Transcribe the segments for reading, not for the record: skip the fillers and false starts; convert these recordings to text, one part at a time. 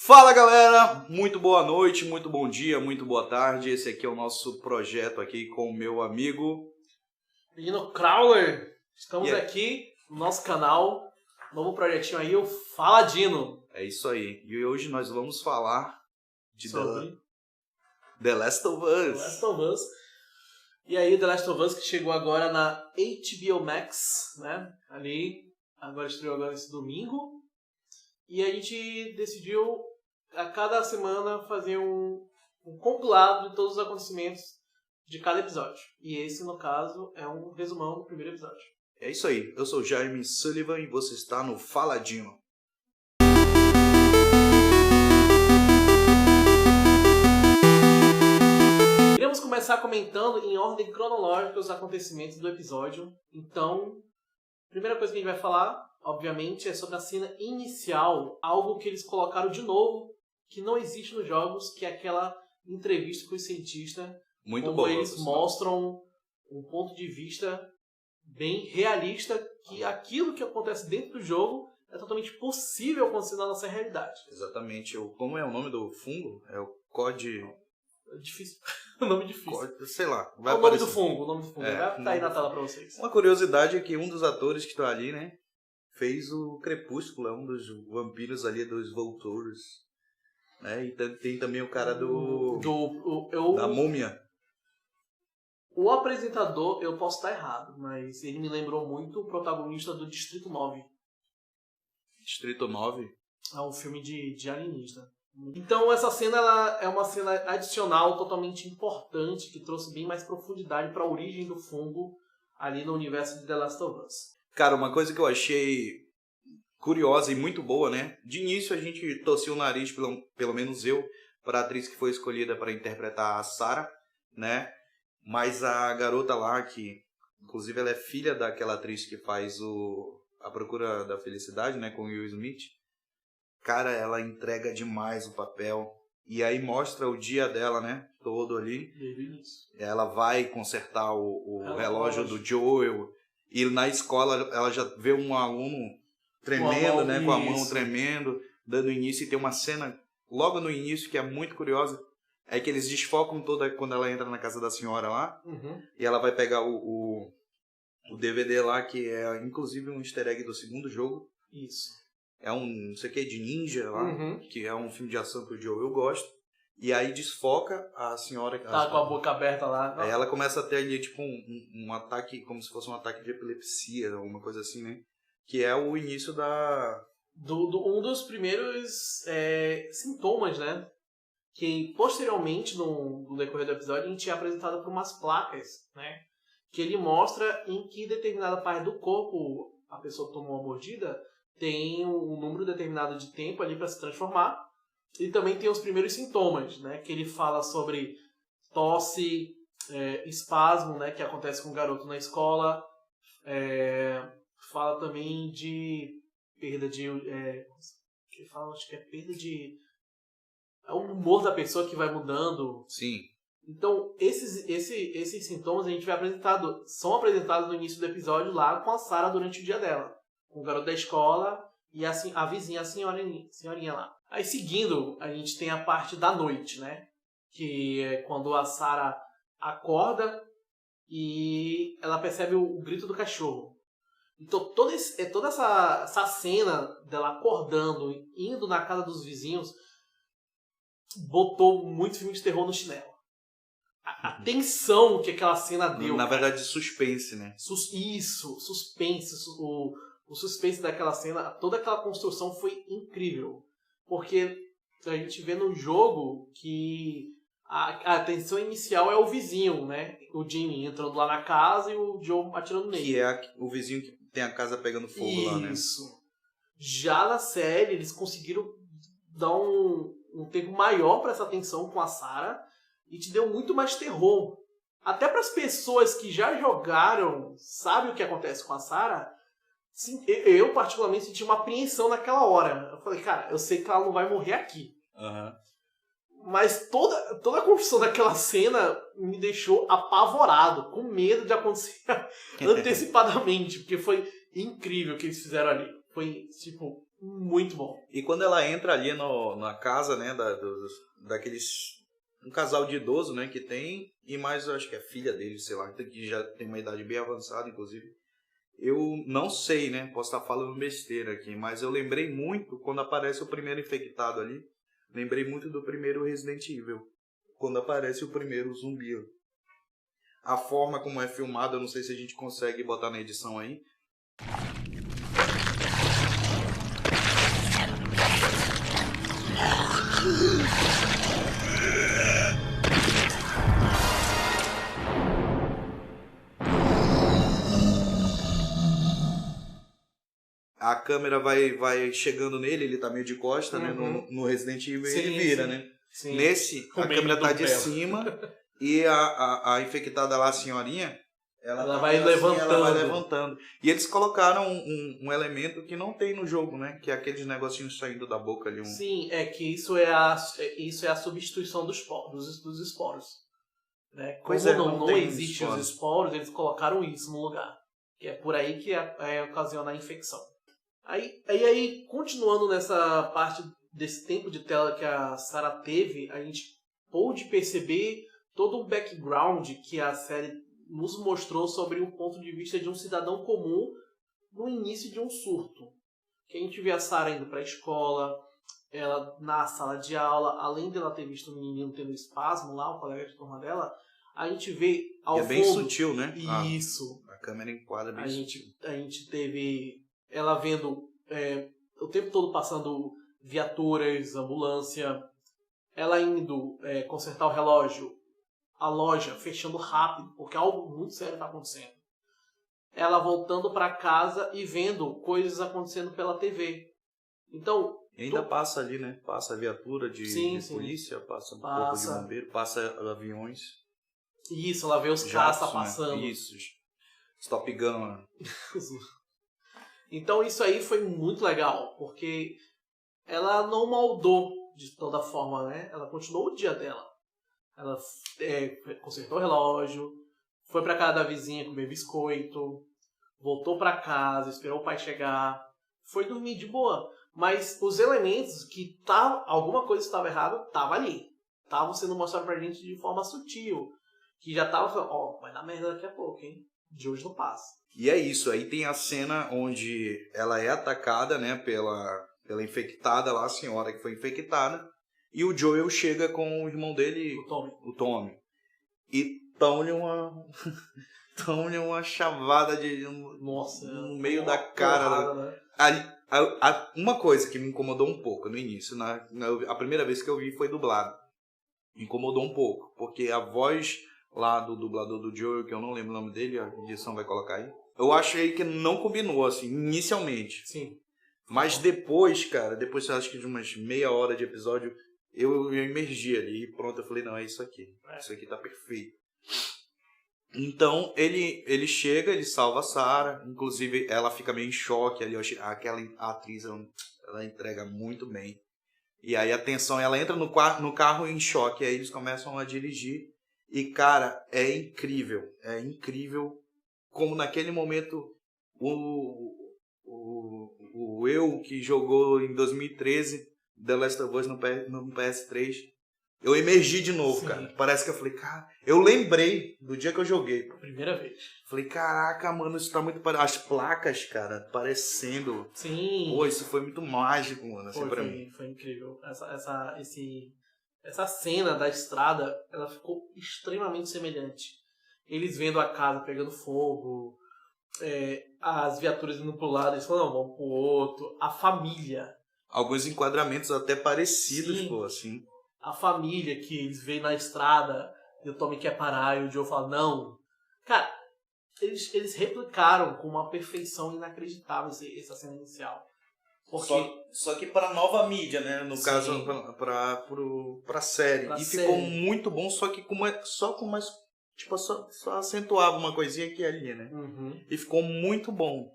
Fala galera, muito boa noite, muito bom dia, muito boa tarde. Esse aqui é o nosso projeto aqui com o meu amigo Menino Crowler. Estamos aqui no nosso canal, novo projetinho aí, o Fala Dino. É isso aí, e hoje nós vamos falar de sobre The Last of Us. The Last of Us. E aí, The Last of Us que chegou agora na HBO Max, né? Agora estreou agora esse domingo. E a gente decidiu a cada semana fazer um compilado de todos os acontecimentos de cada episódio. E esse, no caso, é um resumão do primeiro episódio. É isso aí, eu sou Jaime Sullivan e você está no Fala Dino. Iremos começar comentando em ordem cronológica os acontecimentos do episódio. Então, a primeira coisa que a gente vai falar, obviamente, é sobre a cena inicial, algo que eles colocaram de novo, que não existe nos jogos, que é aquela entrevista com o cientista. Muito como boa. Eles mostram um ponto de vista bem realista, que aquilo que acontece dentro do jogo é totalmente possível acontecer na nossa realidade. Exatamente. Como é o nome do fungo? É o COD... É difícil. O nome é difícil. COD, sei lá. Vai o nome do fungo. O nome do fungo. É, vai estar aí na tela pra vocês. Uma curiosidade é que um dos atores que está ali, né, fez o Crepúsculo, é um dos vampiros ali dos Vultures. Né? E tem também o cara da Múmia. O apresentador, eu posso estar errado, mas ele me lembrou muito o protagonista do Distrito 9. Distrito 9? É um filme de alienígena. Então essa cena ela é uma cena adicional totalmente importante, que trouxe bem mais profundidade para a origem do fungo ali no universo de The Last of Us. Cara, uma coisa que eu achei curiosa e muito boa, né? De início a gente torcia o nariz, pelo menos eu, para a atriz que foi escolhida para interpretar a Sarah, né? Mas a garota lá, que inclusive ela é filha daquela atriz que faz A Procura da Felicidade, né? Com Will Smith. Cara, ela entrega demais o papel. E aí mostra o dia dela, né? Todo ali. Ela vai consertar o relógio do Joel. E na escola ela já vê um aluno tremendo, né? Com a mão tremendo, dando início. E tem uma cena logo no início que é muito curiosa. É que eles desfocam toda quando ela entra na casa da senhora lá. Uhum. E ela vai pegar o DVD lá, que é inclusive um easter egg do segundo jogo. Isso. É um, não sei o que, de ninja lá, uhum. que é um filme de ação que o Joel gosto. E aí desfoca a senhora... Tá com a boca aberta lá. Aí ela começa a ter ali, tipo, um ataque, como se fosse um ataque de epilepsia, alguma coisa assim, né? Que é o início da... um dos primeiros sintomas, né? Que posteriormente, no decorrer do episódio, a gente é apresentado por umas placas, né? Que ele mostra em que determinada parte do corpo a pessoa que tomou uma mordida tem um número determinado de tempo ali para se transformar. E também tem os primeiros sintomas, né? Que ele fala sobre tosse, espasmo, né? Que acontece com o garoto na escola. Fala também de perda de... ele fala, acho que é perda de... É o humor da pessoa que vai mudando. Sim. Então, esses sintomas a gente são apresentados no início do episódio lá com a Sarah durante o dia dela. Com o garoto da escola e a vizinha, a senhorinha lá. Aí, seguindo, a gente tem a parte da noite, né? Que é quando a Sarah acorda e ela percebe o grito do cachorro. Então, toda essa cena dela acordando, indo na casa dos vizinhos, botou muito filme de terror no chinelo. A tensão que aquela cena deu. Na verdade, suspense, né? Isso, suspense. O suspense daquela cena, toda aquela construção foi incrível. Porque a gente vê no jogo que a tensão inicial é o vizinho, né? O Jimmy entrando lá na casa e o Joe atirando nele. Que é o vizinho que tem a casa pegando fogo lá, né? Isso. Já na série, eles conseguiram dar um tempo maior para essa tensão com a Sarah e te deu muito mais terror. Até para as pessoas que já jogaram, sabem o que acontece com a Sarah, sim, eu particularmente senti uma apreensão naquela hora. Eu falei, cara, eu sei que ela não vai morrer aqui. Uhum. Mas toda a construção daquela cena me deixou apavorado, com medo de acontecer antecipadamente, porque foi incrível o que eles fizeram ali. Foi, tipo, Muito bom. E quando ela entra ali na casa, né, daqueles... Um casal de idoso, né, que tem, e mais, eu acho que é filha dele, sei lá, que já tem uma idade bem avançada, inclusive. Eu não sei, né, posso estar falando besteira aqui, mas eu lembrei muito, quando aparece o primeiro infectado ali, lembrei muito do primeiro Resident Evil, quando aparece o primeiro zumbi. A forma como é filmado, eu não sei se a gente consegue botar na edição aí. A câmera vai chegando nele, ele tá meio de costa, né? No Resident Evil Sim, ele vira, sim. né? Sim. Nesse, a câmera tá de cima e a infectada lá, a senhorinha, ela vai assim, levantando. ela vai levantando. E eles colocaram um elemento que não tem no jogo, né? Que é aqueles negocinhos saindo da boca ali. Sim, é que isso é a substituição dos esporos. Né? Como Pois é, não tem existe esporos. os esporos, eles colocaram isso no lugar. Que é por aí que ocasiona a infecção. Aí, continuando nessa parte desse tempo de tela que a Sarah teve, a gente pôde perceber todo o background que a série nos mostrou sobre o ponto de vista de um cidadão comum no início de um surto. Que a gente vê a Sarah indo para a escola, ela na sala de aula, além de ela ter visto o menino tendo espasmo lá, o colega de turma dela, a gente vê ao fundo... É bem sutil, né? Isso. A câmera enquadra bem sutil. A gente teve ela vendo o tempo todo passando viaturas, ambulância, ela indo consertar o relógio, a loja fechando rápido, porque algo muito sério está acontecendo. Ela voltando para casa e vendo coisas acontecendo pela TV. Então... E ainda passa ali, né? Passa a viatura de polícia, passa um corpo de bombeiro, passa aviões. Isso, ela vê os caça passando. Né? Isso, Top Gun. Né? Então isso aí foi muito legal, porque ela não moldou de toda forma, né? Ela continuou o dia dela. Ela consertou o relógio, foi pra casa da vizinha comer biscoito, voltou pra casa, esperou o pai chegar, foi dormir de boa. Mas os elementos que alguma coisa estava errada, tava ali. Estavam sendo mostrados pra gente de forma sutil. Que já tava falando, vai dar merda daqui a pouco, hein? De hoje não passa. E é isso, aí tem a cena onde ela é atacada, né, pela infectada lá, a senhora que foi infectada, e o Joel chega com o irmão dele, o Tommy. E tão-lhe uma chavada no meio da cara. Né? Uma coisa que me incomodou um pouco no início, a primeira vez que eu vi foi dublado. Me incomodou um pouco, porque a voz lá do dublador do Joel, que eu não lembro o nome dele, a edição vai colocar aí, eu achei que não combinou, assim, inicialmente. Sim. Mas depois, cara, depois acho que de umas meia hora de episódio, eu emergi ali e pronto, eu falei, não, é isso aqui. Isso aqui tá perfeito. Então, ele chega, ele salva a Sarah, inclusive ela fica meio em choque ali, aquela atriz, ela entrega muito bem. E aí a tensão, ela entra no carro em choque, aí eles começam a dirigir. E, cara, é incrível como naquele momento o eu que jogou em 2013 The Last of Us no PS3, eu emergi de novo. Sim. Cara. Parece que eu falei, cara, eu lembrei do dia que eu joguei. Primeira vez. Falei, caraca, mano, isso tá muito parecido. As placas, cara, parecendo. Sim. Pô, isso foi muito mágico, mano, assim, pra mim. Foi incrível. Essa cena da estrada, ela ficou extremamente semelhante. Eles vendo a casa pegando fogo, as viaturas indo pro lado, eles falam, não, vamos pro outro. A família. Alguns enquadramentos até parecidos, Sim. Pô, assim. A família que eles veem na estrada, e o Tommy quer parar, e o Joe fala, não. Cara, eles replicaram com uma perfeição inacreditável essa cena inicial. Porque... Só que para nova mídia, né? No Sim. caso, pra série. E ficou muito bom, só que só com mais... Tipo, só acentuava uma coisinha aqui e ali, né? Uhum. E ficou muito bom.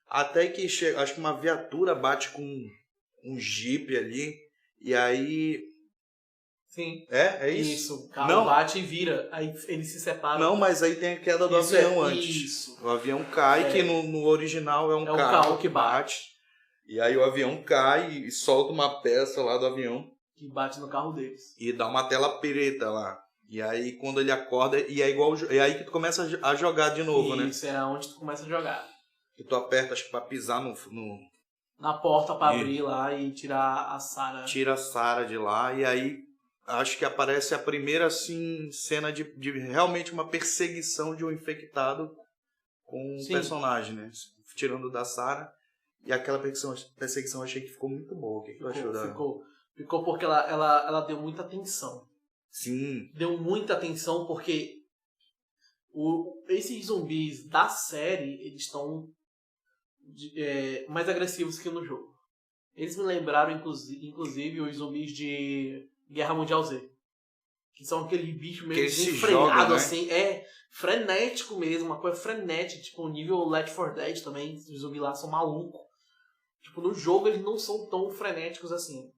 Até que chega... Acho que uma viatura bate com um Jeep ali. E aí... Sim. É isso? Isso. O carro bate e vira. Aí eles se separam. Não, mas aí tem a queda do avião antes. Isso. O avião cai, que no original é um carro que bate. E aí o avião cai e solta uma peça lá do avião. Que bate no carro deles. E dá uma tela preta lá. E aí quando ele acorda, e é igual. É aí que tu começa a jogar de novo, né? Isso é onde tu começa a jogar. Que tu aperta, acho que pra pisar no... Na porta pra abrir lá e tirar a Sarah. Tira a Sarah de lá. E aí acho que aparece a primeira assim, cena de realmente uma perseguição de um infectado com um personagem, né? Tirando da Sarah. E aquela perseguição eu achei que ficou muito boa. O que tu achou da... Ficou porque ela deu muita atenção. Sim. Deu muita atenção porque esses zumbis da série, eles estão mais agressivos que no jogo. Eles me lembraram, inclusive, os zumbis de Guerra Mundial Z. Que são aquele bicho meio desenfreado, né? Assim. É frenético mesmo, uma coisa frenética. Tipo, o nível Left 4 Dead também. Os zumbis lá são malucos. Tipo, no jogo eles não são tão frenéticos assim.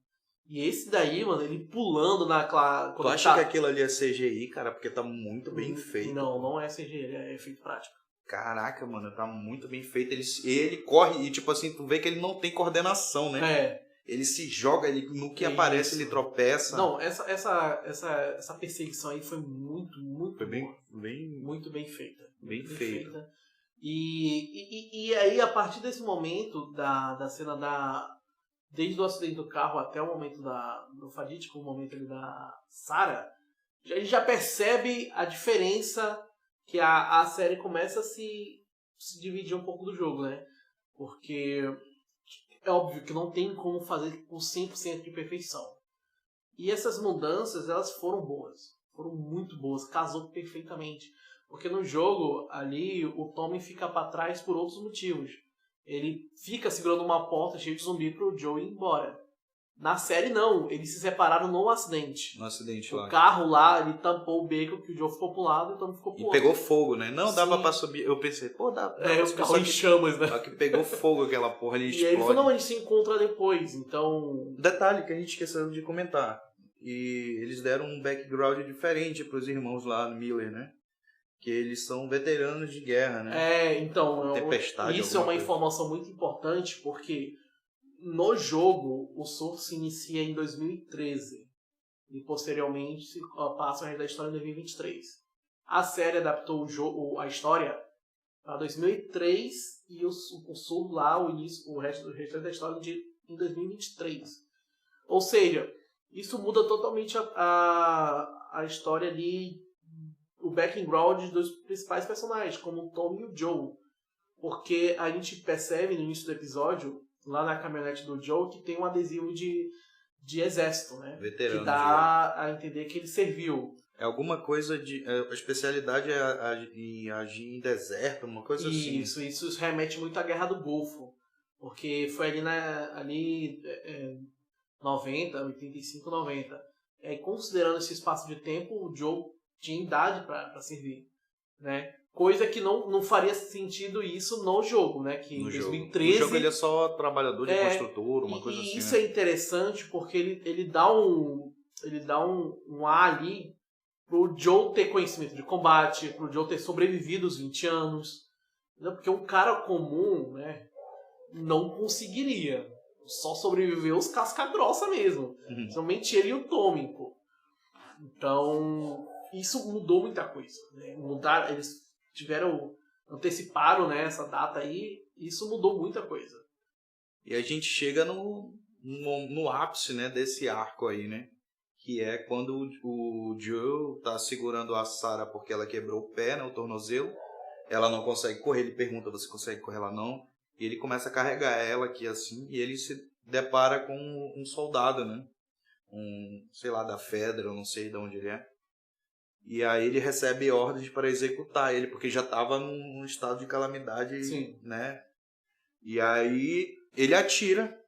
E esse daí, mano, ele pulando naquela... Tu acha que aquilo ali é CGI, cara? Porque tá muito bem feito. Não é CGI, ele é efeito prático. Caraca, mano, tá muito bem feito. Ele corre e, tipo assim, tu vê que ele não tem coordenação, né? Ele se joga, no que aparece ele tropeça. Não, essa perseguição aí foi muito muito bem feita. Bem feita. E aí, a partir desse momento da cena desde o acidente do carro até o momento do fatídico momento ali da Sarah, a gente já percebe a diferença que a série começa a se dividir um pouco do jogo, né? Porque é óbvio que não tem como fazer com 100% de perfeição. E essas mudanças, elas foram boas. Foram muito boas. Casou perfeitamente. Porque no jogo, ali, o Tommy fica pra trás por outros motivos. Ele fica segurando uma porta cheia de zumbi pro Joe ir embora. Na série, não. Eles se separaram no acidente. No acidente lá. O carro lá, ele tampou o beco que o Joe ficou pro lado e o Tommy ficou pro outro. E pegou fogo, né? Não dava pra subir. Eu pensei, dá o carro em chamas, né? Só que pegou fogo aquela porra ali, explode. E aí ele falou, não, a gente se encontra depois, então... Detalhe que a gente esqueceu de comentar. E eles deram um background diferente pros irmãos lá, Miller, né? Que eles são veteranos de guerra, né? Então... Tempestade, isso é uma informação muito importante, porque... No jogo, o Source se inicia em 2013 e posteriormente passa o resto da história em 2023. A série adaptou a história para 2003 e o Sul lá, o resto da história em 2023. Ou seja, isso muda totalmente a história ali, o background dos principais personagens, como o Tom e o Joe. Porque a gente percebe no início do episódio, lá na caminhonete do Joe, que tem um adesivo de exército, né? Veterano. Que dá a entender que ele serviu. É alguma coisa de... A especialidade é agir em deserto, uma coisa assim. Isso remete muito à Guerra do Golfo. Porque foi ali 90, 85, 90. Considerando esse espaço de tempo, o Joe tinha idade para servir, né? Coisa que não faria sentido isso no jogo, né? Que no em 2013... No jogo ele é só trabalhador de construtor, uma coisa assim. E isso é interessante porque ele dá um ar ali pro Joe ter conhecimento de combate, pro Joe ter sobrevivido os 20 anos. Entendeu? Porque um cara comum, né, não conseguiria. Só sobreviveu os casca-grossa mesmo. Somente ele e o Tommy, pô. Então, isso mudou muita coisa. Né? Eles anteciparam, né, essa data aí, e isso mudou muita coisa. E a gente chega no ápice, né, desse arco aí, né, que é quando o Joe tá segurando a Sarah porque ela quebrou o pé, né, o tornozelo, ela não consegue correr, ele pergunta, você consegue correr? Ela não, e ele começa a carregar ela aqui assim, e ele se depara com um soldado, né, sei lá, da Fedra, eu não sei de onde ele é. E aí ele recebe ordens para executar ele, porque já estava num estado de calamidade, Sim. Né? E aí ele atira,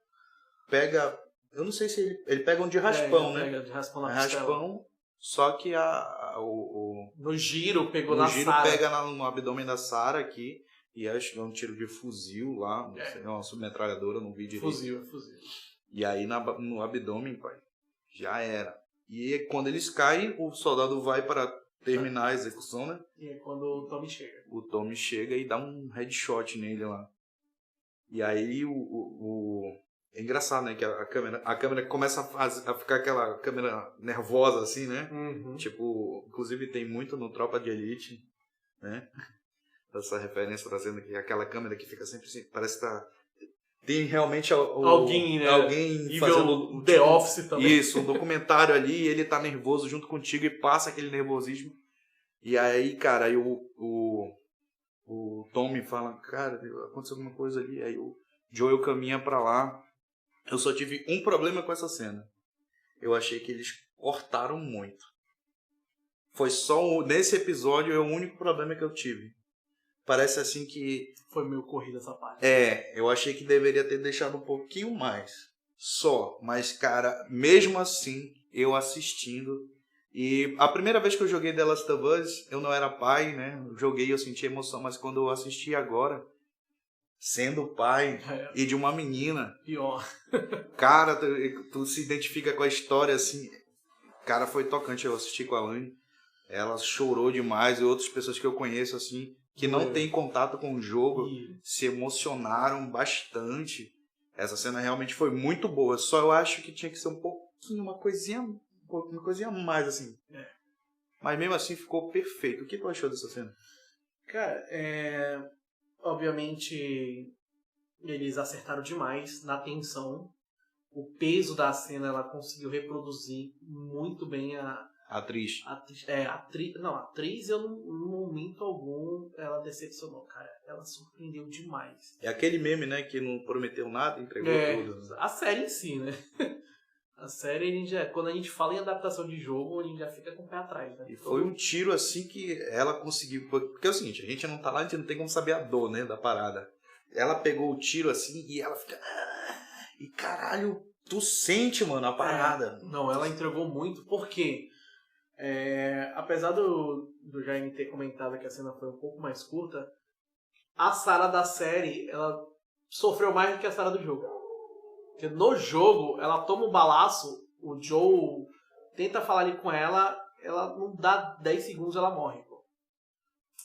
pega... Eu não sei se ele pega um de raspão, né? Pega de raspão na raspão, só que no giro pegou na Sarah. No giro pega no abdômen da Sarah aqui, e acho que é um tiro de fuzil lá, não sei, é uma submetralhadora, não vi direito. Fuzil. E aí no abdômen, pai, já era. E quando eles caem, o soldado vai para terminar a execução, né? E é quando o Tommy chega. O Tommy chega e dá um headshot nele lá. E aí é engraçado, né? Que a câmera começa a ficar aquela câmera nervosa, assim, né? Uhum. Tipo, inclusive tem muito no Tropa de Elite, né? Essa referência trazendo aqui, aquela câmera que fica sempre assim, parece que tem realmente alguém, né? Alguém fazendo The Office também. Isso, um documentário ali, e ele tá nervoso junto contigo e passa aquele nervosismo. E aí, cara, aí o Tom me fala, cara, aconteceu alguma coisa ali. Aí o Joel caminha pra lá. Eu só tive um problema com essa cena. Eu achei que eles cortaram muito. Foi só nesse episódio, é o único problema que eu tive. Parece assim que... Foi meio corrida essa parte. Eu achei que deveria ter deixado um pouquinho mais. Só. Mas, cara, mesmo assim, eu assistindo... E a primeira vez que eu joguei The Last of Us, eu não era pai, né? Eu joguei, eu senti emoção, mas quando eu assisti agora, sendo pai e de uma menina... Pior. Cara, tu se identifica com a história, assim... Cara, foi tocante, eu assisti com a Lani. Ela chorou demais, e outras pessoas que eu conheço, assim... que não tem contato com o jogo, se emocionaram bastante. Essa cena realmente foi muito boa. Só eu acho que tinha que ser um pouquinho, uma coisinha a mais, assim. Mas mesmo assim ficou perfeito. O que tu achou dessa cena? Cara, obviamente eles acertaram demais na tensão. O peso da cena ela conseguiu reproduzir muito bem a atriz. A atriz, eu não, em momento algum, ela decepcionou, cara. Ela surpreendeu demais. É aquele meme, né, que não prometeu nada, entregou tudo. A série em si, né? A série, quando a gente fala em adaptação de jogo, a gente já fica com o pé atrás, né? E foi um tiro, assim, que ela conseguiu... Porque é o seguinte, a gente não tá lá, a gente não tem como saber a dor, né, da parada. Ela pegou o tiro, assim, e ela fica... E caralho, tu sente, mano, a parada. Não, ela entregou muito, porque... apesar do Jaime ter comentado que a cena foi um pouco mais curta, a Sarah da série, ela sofreu mais do que a Sarah do jogo. Porque no jogo, ela toma um balaço, o Joe tenta falar ali com ela não dá 10 segundos, ela morre. Pô.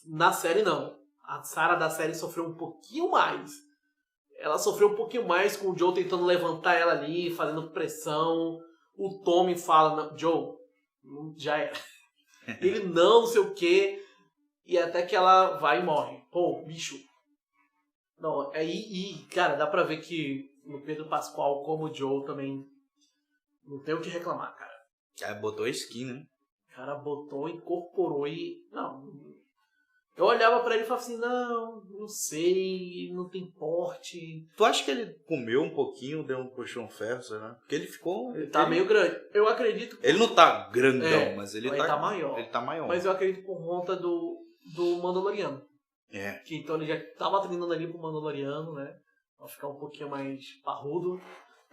Na série, não. A Sarah da série sofreu um pouquinho mais. Ela sofreu um pouquinho mais com o Joe tentando levantar ela ali, fazendo pressão. O Tommy fala, Joe, já era. Ele não sei o que. E até que ela vai e morre. Pô, bicho. Não, cara, dá pra ver que no Pedro Pascoal, como o Joe, também não tem o que reclamar, cara. O cara botou skin, né? O cara botou, incorporou e... Não. Eu olhava pra ele e falava assim, não sei, não tem porte. Tu acha que ele comeu um pouquinho, deu um puxão ferro, sei lá? Porque ele ficou... Ele tá meio grande. Eu acredito que... Ele não tá grandão, mas ele tá maior. Ele tá maior. Mas eu acredito por conta do Mandaloriano. Que então ele já tava treinando ali pro Mandaloriano, né? Pra ficar um pouquinho mais parrudo.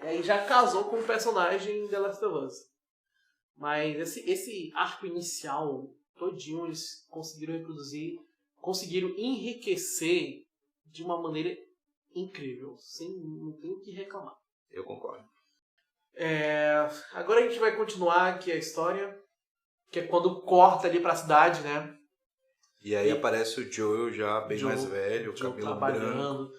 E aí já casou com o personagem The Last of Us. Mas esse arco inicial todinho eles conseguiram reproduzir, conseguiram enriquecer de uma maneira incrível. Não tem o que reclamar. Eu concordo. Agora a gente vai continuar aqui a história, que é quando corta ali pra cidade, né? E aí aparece o Joel já bem mais velho, o cabelo trabalhando,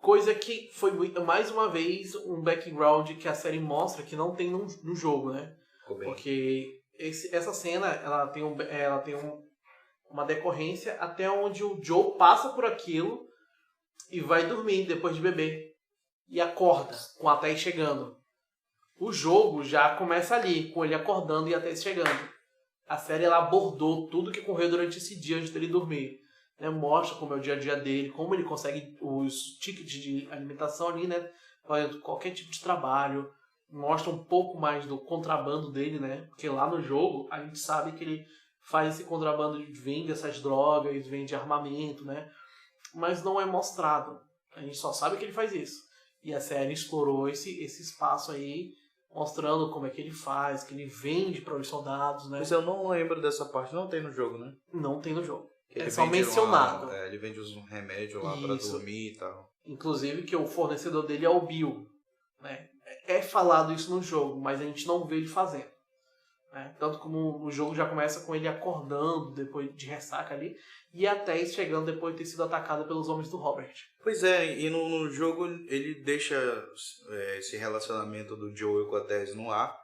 coisa que foi mais uma vez um background que a série mostra que não tem no jogo, né? Porque essa cena ela tem uma decorrência até onde o Joe passa por aquilo e vai dormir depois de beber e acorda com a Thaís chegando. O jogo já começa ali, com ele acordando e a Thaís chegando. A série ela abordou tudo que ocorreu durante esse dia antes dele dormir. Né? Mostra como é o dia a dia dele, como ele consegue os tickets de alimentação ali, né? Qualquer tipo de trabalho. Mostra um pouco mais do contrabando dele, né? Porque lá no jogo a gente sabe que ele faz esse contrabando, vende essas drogas, vende armamento, né? Mas não é mostrado. A gente só sabe que ele faz isso. E a série explorou esse espaço aí, mostrando como é que ele faz, que ele vende para os soldados, né? Mas eu não lembro dessa parte, não tem no jogo, né? Não tem no jogo. É só mencionado. Ele vende uns remédios lá para dormir e tal. Inclusive que o fornecedor dele é o Bill, né? É falado isso no jogo, mas a gente não vê ele fazendo. Né? Tanto como o jogo já começa com ele acordando depois de ressaca ali, e a Tess chegando depois de ter sido atacada pelos homens do Robert. Pois é, e no jogo ele deixa esse relacionamento do Joel com a Tess no ar.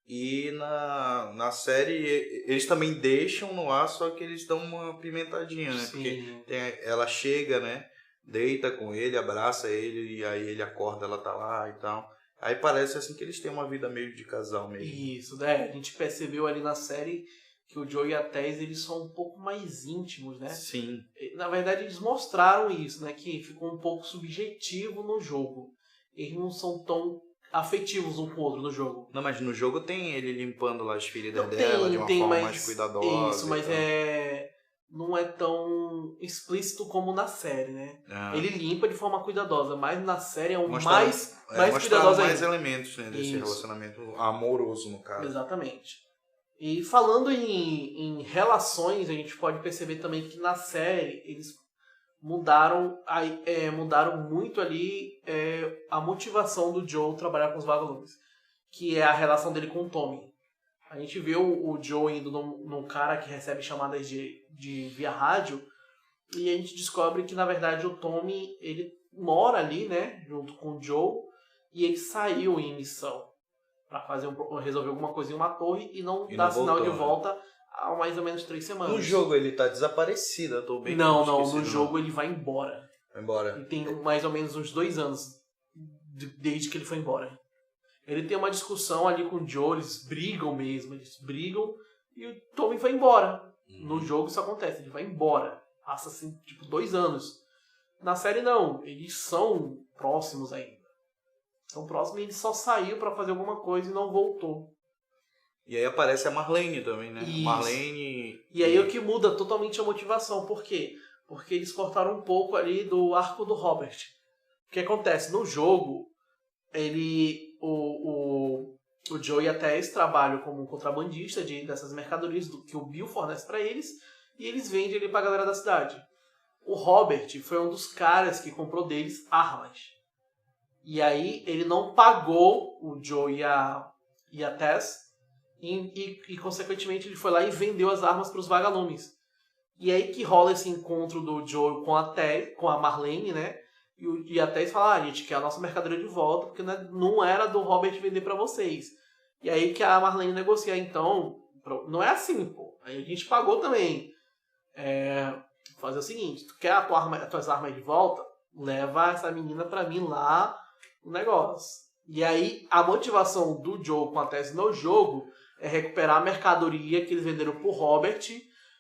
E na série eles também deixam no ar, só que eles dão uma pimentadinha, né? Sim. Porque ela chega, né? Deita com ele, abraça ele, e aí ele acorda, ela tá lá e tal. Aí parece assim que eles têm uma vida meio de casal mesmo. Isso, né? A gente percebeu ali na série que o Joe e a Tess, eles são um pouco mais íntimos, né? Sim. Na verdade, eles mostraram isso, né? Que ficou um pouco subjetivo no jogo. Eles não são tão afetivos um com o outro no jogo. Não, mas no jogo tem ele limpando lá as feridas Não, dela de uma forma mas, mais cuidadosa. Isso, mas não é tão explícito como na série, né? Ah. Ele limpa de forma cuidadosa, mas na série é um Mostraram- mais cuidadoso mais ainda. elementos, né, desse Isso. relacionamento amoroso, no caso. Exatamente. E falando em relações, a gente pode perceber também que na série eles mudaram muito ali a motivação do Joe trabalhar com os vagalumes, que é a relação dele com o Tommy. A gente vê o Joe indo num cara que recebe chamadas de via rádio, e a gente descobre que na verdade o Tommy ele mora ali, né, junto com o Joe, e ele saiu em missão para resolver alguma coisa em uma torre e não dá sinal de volta há mais ou menos 3 semanas. No jogo ele tá desaparecido, eu tô bem Não, esquecido, no jogo ele vai embora. Vai embora. Ele tem mais ou menos uns 2 anos desde que ele foi embora. Ele tem uma discussão ali com o Joe, eles brigam e o Tommy vai embora. No jogo isso acontece, ele vai embora. Passa assim, tipo, 2 anos. Na série não, eles são próximos ainda. São próximos e ele só saiu pra fazer alguma coisa e não voltou. E aí aparece a Marlene também, né? Isso. Marlene... E aí é o que muda totalmente a motivação. Por quê? Porque eles cortaram um pouco ali do arco do Robert. O que acontece? No jogo, o Joe e a Tess trabalham como contrabandista dessas mercadorias que o Bill fornece pra eles, e eles vendem ali pra galera da cidade. O Robert foi um dos caras que comprou deles armas. E aí ele não pagou o Joe e a Tess, e consequentemente ele foi lá e vendeu as armas para os vagalumes. E aí que rola esse encontro do Joe com a Marlene, né? E a Tess fala, a gente quer a nossa mercadoria de volta, porque não era do Robert vender para vocês. E aí que a Marlene negocia, então, não é assim, pô. Aí a gente pagou também. Fazer o seguinte, tu quer as tuas armas de volta? Leva essa menina pra mim lá no negócio. E aí a motivação do Joe com a Tess no jogo é recuperar a mercadoria que eles venderam pro Robert.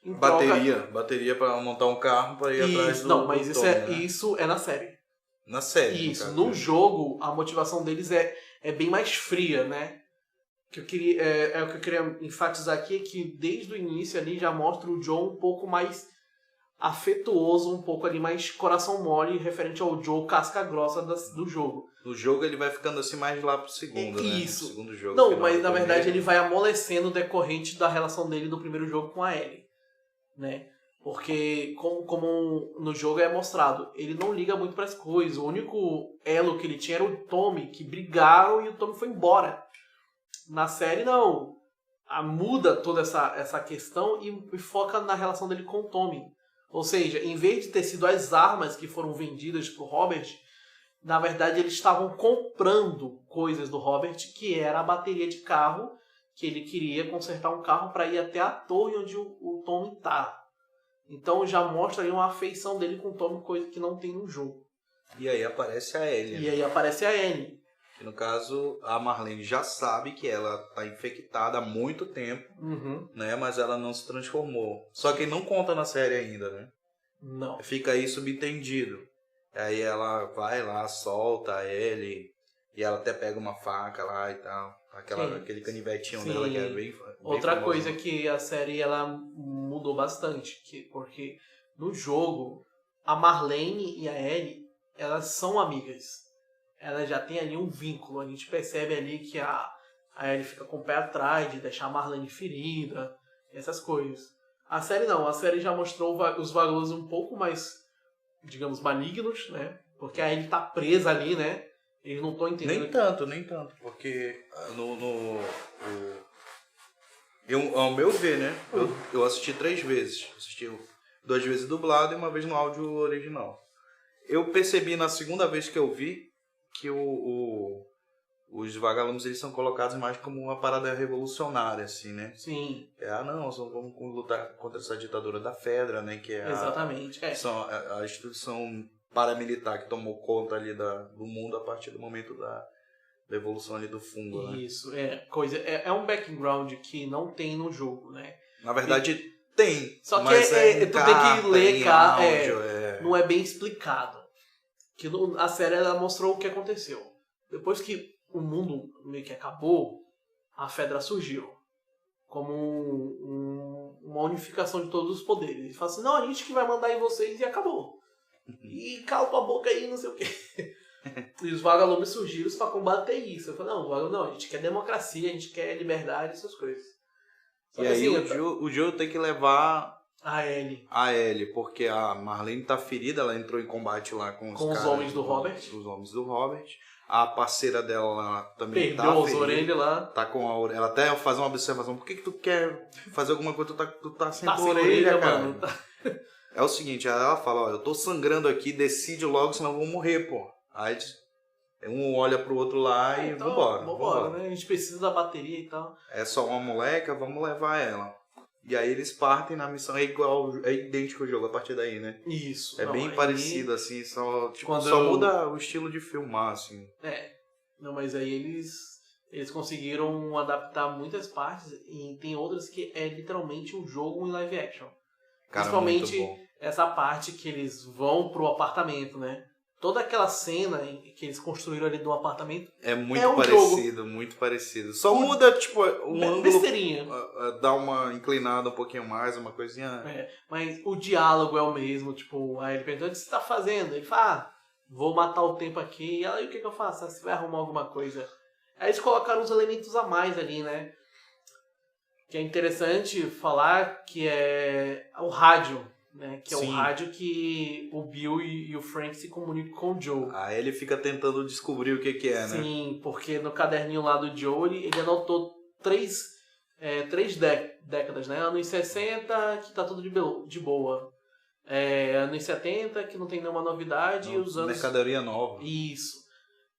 Bateria pra montar um carro pra ir atrás do Não, mas Tommy, né? isso é na série. Na série. Isso, no jogo a motivação deles é bem mais fria, né? O que eu queria enfatizar aqui é que desde o início ali já mostra o Joe um pouco mais afetuoso, um pouco ali mais coração mole referente ao Joe casca grossa do jogo. No jogo ele vai ficando assim mais lá pro segundo, né? Isso. No segundo jogo. Não, mas na verdade ele vai amolecendo decorrente da relação dele do primeiro jogo com a Ellie, né? Porque, como no jogo é mostrado, ele não liga muito para as coisas. O único elo que ele tinha era o Tommy, que brigaram e o Tommy foi embora. Na série, não. Muda toda essa questão e foca na relação dele com o Tommy. Ou seja, em vez de ter sido as armas que foram vendidas pro Robert, na verdade eles estavam comprando coisas do Robert, que era a bateria de carro, que ele queria consertar um carro para ir até a torre onde o Tommy tá. Então já mostra aí uma afeição dele com o Tommy, coisa que não tem no jogo. E aí aparece a Ellie. E aí aparece a Ellie. Que no caso, a Marlene já sabe que ela tá infectada há muito tempo, né? Mas ela não se transformou. Só que não conta na série ainda, né? Não. Fica aí subentendido. Aí ela vai lá, solta a Ellie, e ela até pega uma faca lá e tal. Aquele canivetinho dela que é bem Outra famoso. coisa que a série ela mudou bastante, porque no jogo a Marlene e a Ellie, elas são amigas. Elas já tem ali um vínculo. A gente percebe ali que a Ellie fica com o pé atrás de deixar a Marlene ferida, essas coisas. A série não, a série já mostrou os vagalumes um pouco mais, digamos, malignos, né? Porque a Ellie tá presa ali, né? Eles não estão entendendo. Nem tanto, porque Ao meu ver, né? Eu assisti 3 vezes. Assisti 2 vezes dublado e 1 vez no áudio original. Eu percebi na segunda vez que eu vi que os vagalumes eles são colocados mais como uma parada revolucionária, assim, né? Sim. Não, vamos lutar contra essa ditadura da Fedra, né? Que é exatamente. a instituição paramilitar que tomou conta ali do mundo a partir do momento da evolução ali do fungo, né? Isso, é um background que não tem no jogo, né? Na verdade, tem. Só que mas tu tem que ler, áudio, não é bem explicado. Que a série ela mostrou o que aconteceu. Depois que o mundo meio que acabou, a Fedra surgiu como uma unificação de todos os poderes. E fala assim, não, a gente que vai mandar em vocês e acabou. E cala tua boca aí, não sei o quê. E os vagalumes surgiram pra combater isso. Eu falei, não, a gente quer democracia, a gente quer liberdade, essas coisas. E aí o Joe tem que levar a Ellie, porque a Marlene tá ferida, ela entrou em combate lá com os homens do Robert. Os homens do Robert. A parceira dela lá também perdeu as orelhas lá. Tá com a orelha. Ela até faz uma observação. Por que tu quer fazer alguma coisa? Tu tá sem orelha, cara. Mano. É o seguinte, ela fala, eu tô sangrando aqui, decide logo, senão eu vou morrer, pô. Aí um olha pro outro lá e então, vambora. Né? A gente precisa da bateria e tal. É só uma moleca, vamos levar ela. E aí eles partem na missão, é idêntico o jogo a partir daí, né? Isso. É bem parecido, assim, só muda o estilo de filmar, assim. Não, mas aí eles conseguiram adaptar muitas partes e tem outras que é literalmente um jogo em live action. Cara, principalmente essa parte que eles vão pro apartamento, né? Toda aquela cena que eles construíram ali do apartamento é muito parecido, jogo. Muito parecido. Só muda, tipo, um ângulo. Besteirinha. Dá uma inclinada um pouquinho mais, uma coisinha. Mas o diálogo é o mesmo, tipo, aí ele pergunta, o que você tá fazendo? Ele fala, vou matar o tempo aqui. E aí o que eu faço? Você vai arrumar alguma coisa? Aí eles colocaram uns elementos a mais ali, né? Que é interessante falar que é o rádio. Né, que é o rádio que o Bill e o Frank se comunicam com o Joe. Aí ele fica tentando descobrir o que é, né? Sim, porque no caderninho lá do Joe ele anotou três décadas, né? Anos 60, que tá tudo de boa. Anos 70, que não tem nenhuma novidade. E os anos... Mercadoria nova. Isso.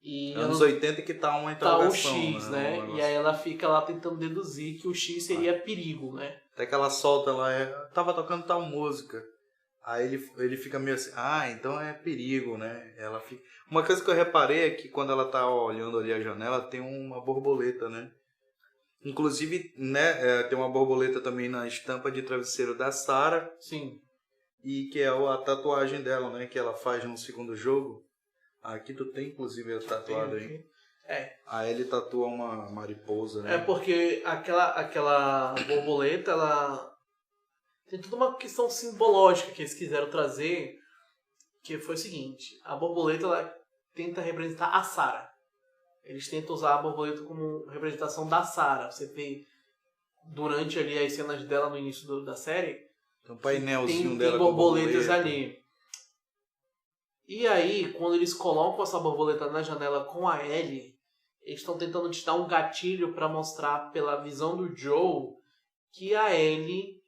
E anos 80 que tá uma interrogação. Tá o X, né? E aí ela fica lá tentando deduzir que o X seria perigo, né? Até que ela solta lá, tava tocando tal música. Aí ele fica meio assim, então é perigo, né? Ela fica... Uma coisa que eu reparei é que quando ela tá olhando ali a janela, tem uma borboleta, né? Inclusive, né, tem uma borboleta também na estampa de travesseiro da Sarah. Sim. E que é a tatuagem dela, né? Que ela faz no segundo jogo. Aqui tu tem, inclusive, a tatuada aí. Aí ele tatua uma mariposa, né? Porque aquela borboleta, ela tem toda uma questão simbológica que eles quiseram trazer, que foi o seguinte, a borboleta ela tenta representar a Sarah. Eles tentam usar a borboleta como representação da Sarah. Você vê durante ali as cenas dela no início da série, tem um painelzinho dela tem borboletas ali. E aí, quando eles colocam essa borboleta na janela com a Ellie, eles estão tentando te dar um gatilho para mostrar pela visão do Joe que a Ellie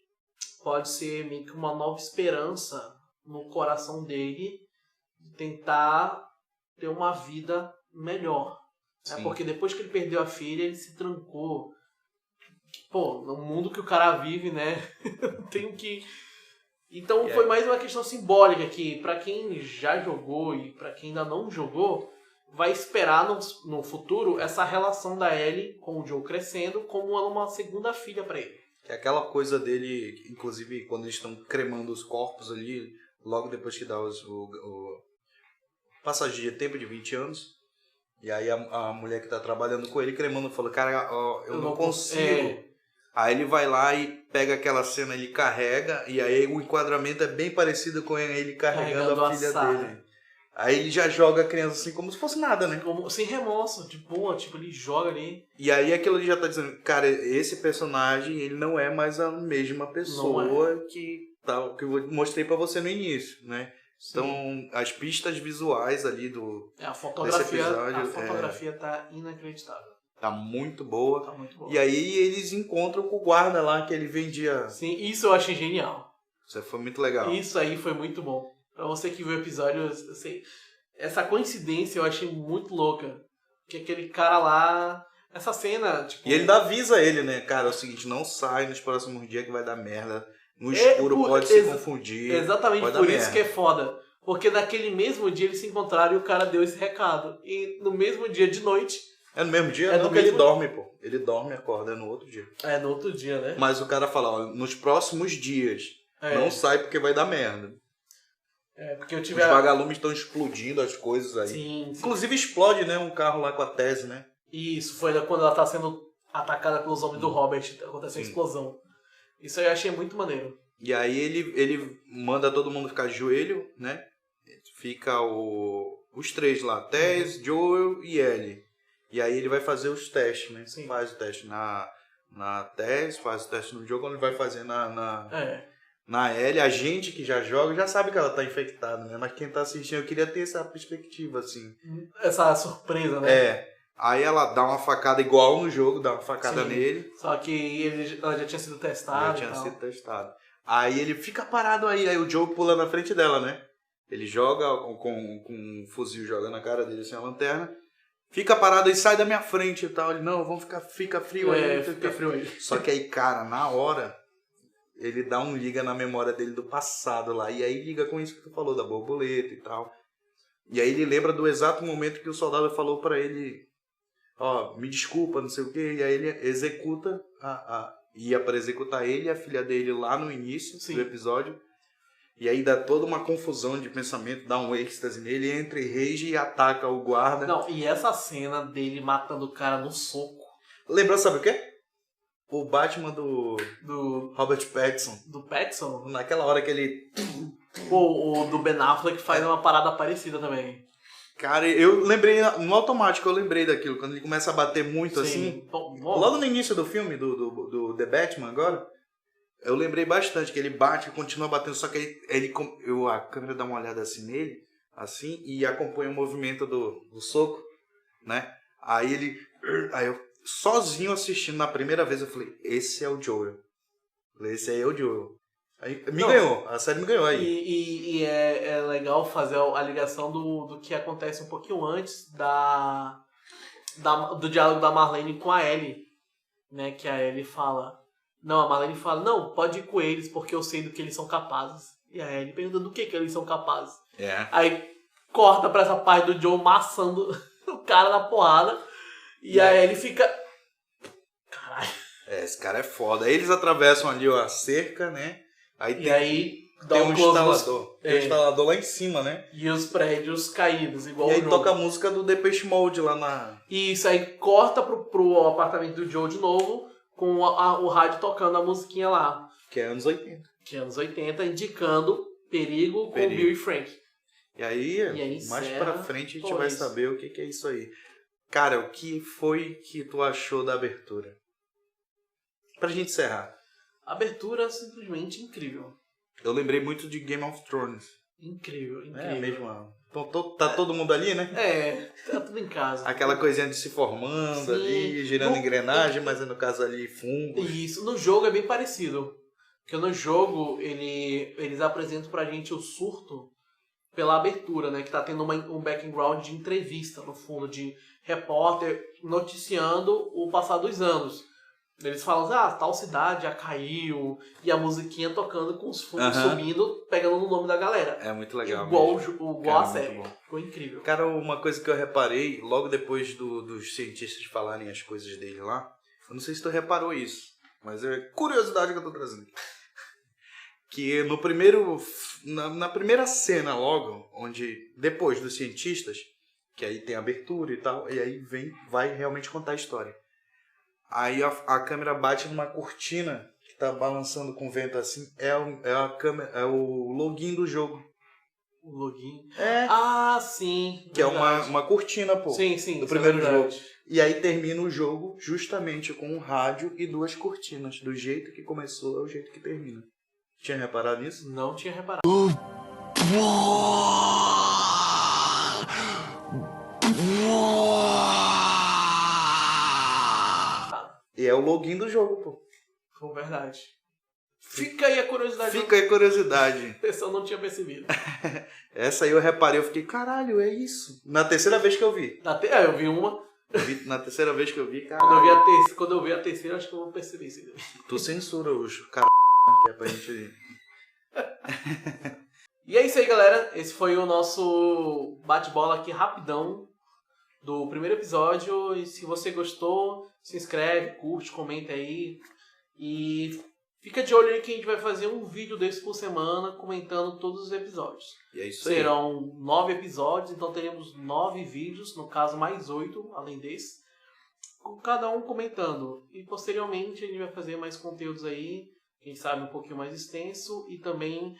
pode ser meio que uma nova esperança no coração dele de tentar ter uma vida melhor. Porque depois que ele perdeu a filha, ele se trancou. Pô, no mundo que o cara vive, né? Tem que... Então foi mais uma questão simbólica que para quem já jogou e para quem ainda não jogou, vai esperar no futuro essa relação da Ellie com o Joe crescendo como uma segunda filha para ele. Que é aquela coisa dele, inclusive quando eles estão cremando os corpos ali, logo depois que dá o passagem de tempo de 20 anos, e aí a mulher que tá trabalhando com ele cremando fala, cara, eu não consigo. Aí ele vai lá e pega aquela cena, ele carrega, e aí o enquadramento é bem parecido com ele carregando a filha dele. Aí ele já joga a criança assim como se fosse nada, né? Sem remorso, de boa, tipo, ele joga ali. E aí aquilo ali já tá dizendo, cara, esse personagem, ele não é mais a mesma pessoa que eu mostrei pra você no início, né? Sim. Então, as pistas visuais ali desse episódio... A fotografia tá inacreditável. Tá muito boa. Tá muito boa. E aí eles encontram com o guarda lá que ele vendia. Sim, isso eu achei genial. Isso foi muito legal. Isso aí foi muito bom. Pra você que viu o episódio, eu sei, essa coincidência eu achei muito louca. Que aquele cara lá... Essa cena, tipo... E ele avisa ele, né? Cara, é o seguinte, não sai nos próximos dias que vai dar merda. No escuro pode se confundir. Exatamente pode por dar isso merda. que é foda. Porque naquele mesmo dia eles se encontraram e o cara deu esse recado. E no mesmo dia de noite... É no mesmo dia? É Não, no mesmo... ele dorme, pô. Ele dorme e acorda, é no outro dia. É, no outro dia, né? Mas o cara fala, ó, nos próximos dias, não sai porque vai dar merda. É, porque eu Os tive... vagalumes estão explodindo as coisas aí. Sim. Inclusive explode, né, um carro lá com a Tese, né? Isso, foi quando ela tá sendo atacada pelos homens do Robert, aconteceu a explosão. Isso aí eu achei muito maneiro. E aí ele manda todo mundo ficar de joelho, né? Fica os três lá, Tess, Joel e Ellie. E aí ele vai fazer os testes, né? Sim. Faz o teste na Tess, faz o teste no Joel, quando ele vai fazer na Ellie. A gente que já joga já sabe que ela tá infectada, né? Mas quem tá assistindo, eu queria ter essa perspectiva, assim. Essa surpresa, né? É. Aí ela dá uma facada igual no jogo, dá uma facada nele. Só que ela já tinha sido testada. Já tinha sido testado. Aí ele fica parado aí o Joe pula na frente dela, né? Ele joga com um fuzil, joga na cara dele assim a lanterna. Fica parado e sai da minha frente e tal. Ele, não, vamos fica frio aí. Fica frio aí. Só que aí, cara, na hora, ele dá um liga na memória dele do passado lá. E aí liga com isso que tu falou, da borboleta e tal. E aí ele lembra do exato momento que o soldado falou pra ele... Ó, me desculpa, não sei o quê. E aí ele executa, ia para executar ele e a filha dele lá no início do episódio. E aí dá toda uma confusão de pensamento, dá um êxtase nele, entra em rage e ataca o guarda. Não, e essa cena dele matando o cara no soco. Lembrou, sabe o quê? O Batman do Robert Pattinson. Do Pattinson? Naquela hora que ele... O do Ben Affleck faz uma parada parecida também. Cara, eu lembrei, no automático eu lembrei daquilo, quando ele começa a bater muito assim. Bom. Logo no início do filme, do The Batman agora, eu lembrei bastante que ele bate e continua batendo, só que a câmera dá uma olhada assim nele, assim, e acompanha o movimento do soco, né? Aí eu, sozinho assistindo na primeira vez, eu falei, esse é o Joel. Esse aí é o Joel. Aí ganhou, a série me ganhou aí. E é legal fazer a ligação do que acontece um pouquinho antes do diálogo da Marlene com a Ellie, né? Que a Ellie fala... Não, a Marlene fala, não, pode ir com eles porque eu sei do que eles são capazes. E a Ellie pergunta do que eles são capazes. Aí corta pra essa parte do Joe maçando o cara na porrada. E a Ellie fica... Caralho. Esse cara é foda. Aí eles atravessam ali a cerca, né? Aí tem um instalador. Tem um instalador lá em cima, né? E os prédios caídos, igual e aí toca a música do Depeche Mode lá na... Isso, aí corta pro apartamento do Joe de novo, com o rádio tocando a musiquinha lá. Que é anos 80. Que é anos 80, indicando perigo com Bill e Frank. E aí mais pra frente a gente vai saber o que é isso aí. Cara, o que foi que tu achou da abertura? Pra gente encerrar. A abertura é simplesmente incrível. Eu lembrei muito de Game of Thrones. Incrível. É mesmo. Tá todo mundo ali, né? Tá tudo em casa. Aquela coisinha de se formando ali, girando engrenagem, mas no caso ali fungo. Isso. No jogo é bem parecido. Porque no jogo eles apresentam pra gente o surto pela abertura, né? Que tá tendo um background de entrevista, no fundo, de repórter noticiando o passar dos anos. Eles falam, tal cidade já caiu, e a musiquinha tocando com os fundos sumindo, pegando no nome da galera. É muito legal. Igual a série. Ficou incrível. Cara, uma coisa que eu reparei, logo depois dos cientistas falarem as coisas dele lá, eu não sei se tu reparou isso, mas é curiosidade que eu tô trazendo. Que na primeira cena logo, onde depois dos cientistas, que aí tem abertura e tal, e aí vai realmente contar a história. Aí a câmera bate numa cortina que tá balançando com o vento assim. É o login do jogo. O login? Sim. Que verdade. É uma cortina, pô. Sim. Do primeiro jogo. E aí termina o jogo justamente com um rádio e duas cortinas. Do jeito que começou é o jeito que termina. Tinha reparado nisso? Não tinha reparado. Que é o login do jogo, pô. Foi verdade. Fica aí a curiosidade. Fica aí a curiosidade. Essa eu não tinha percebido. Essa aí eu reparei, eu fiquei, caralho, é isso. Na terceira vez que eu vi. Eu vi uma. Na terceira vez que eu vi, Quando eu caralho. vi a terceira, acho que eu vou perceber isso. Tu censura os caras que é pra gente... E é isso aí, galera. Esse foi o nosso bate-bola aqui rapidão do primeiro episódio. E se você gostou, se inscreve, curte, comenta aí. E fica de olho aí que a gente vai fazer um vídeo desse por semana comentando todos os episódios. E é isso aí. Serão 9 episódios, então teremos 9 vídeos, no caso mais 8, além desse, com cada um comentando. E posteriormente a gente vai fazer mais conteúdos aí, quem sabe um pouquinho mais extenso e também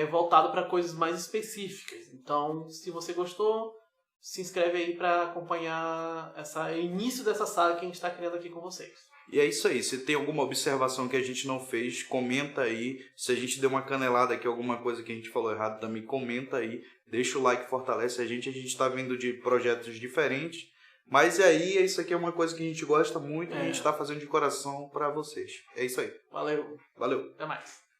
voltado para coisas mais específicas. Então, se você gostou, se inscreve aí para acompanhar o início dessa saga que a gente está criando aqui com vocês. E é isso aí. Se tem alguma observação que a gente não fez, comenta aí. Se a gente deu uma canelada aqui, alguma coisa que a gente falou errado, também comenta aí. Deixa o like, fortalece a gente. A gente está vendo de projetos diferentes. Mas aí, isso aqui é uma coisa que a gente gosta muito e a gente está fazendo de coração para vocês. É isso aí. Valeu. Valeu. Até mais.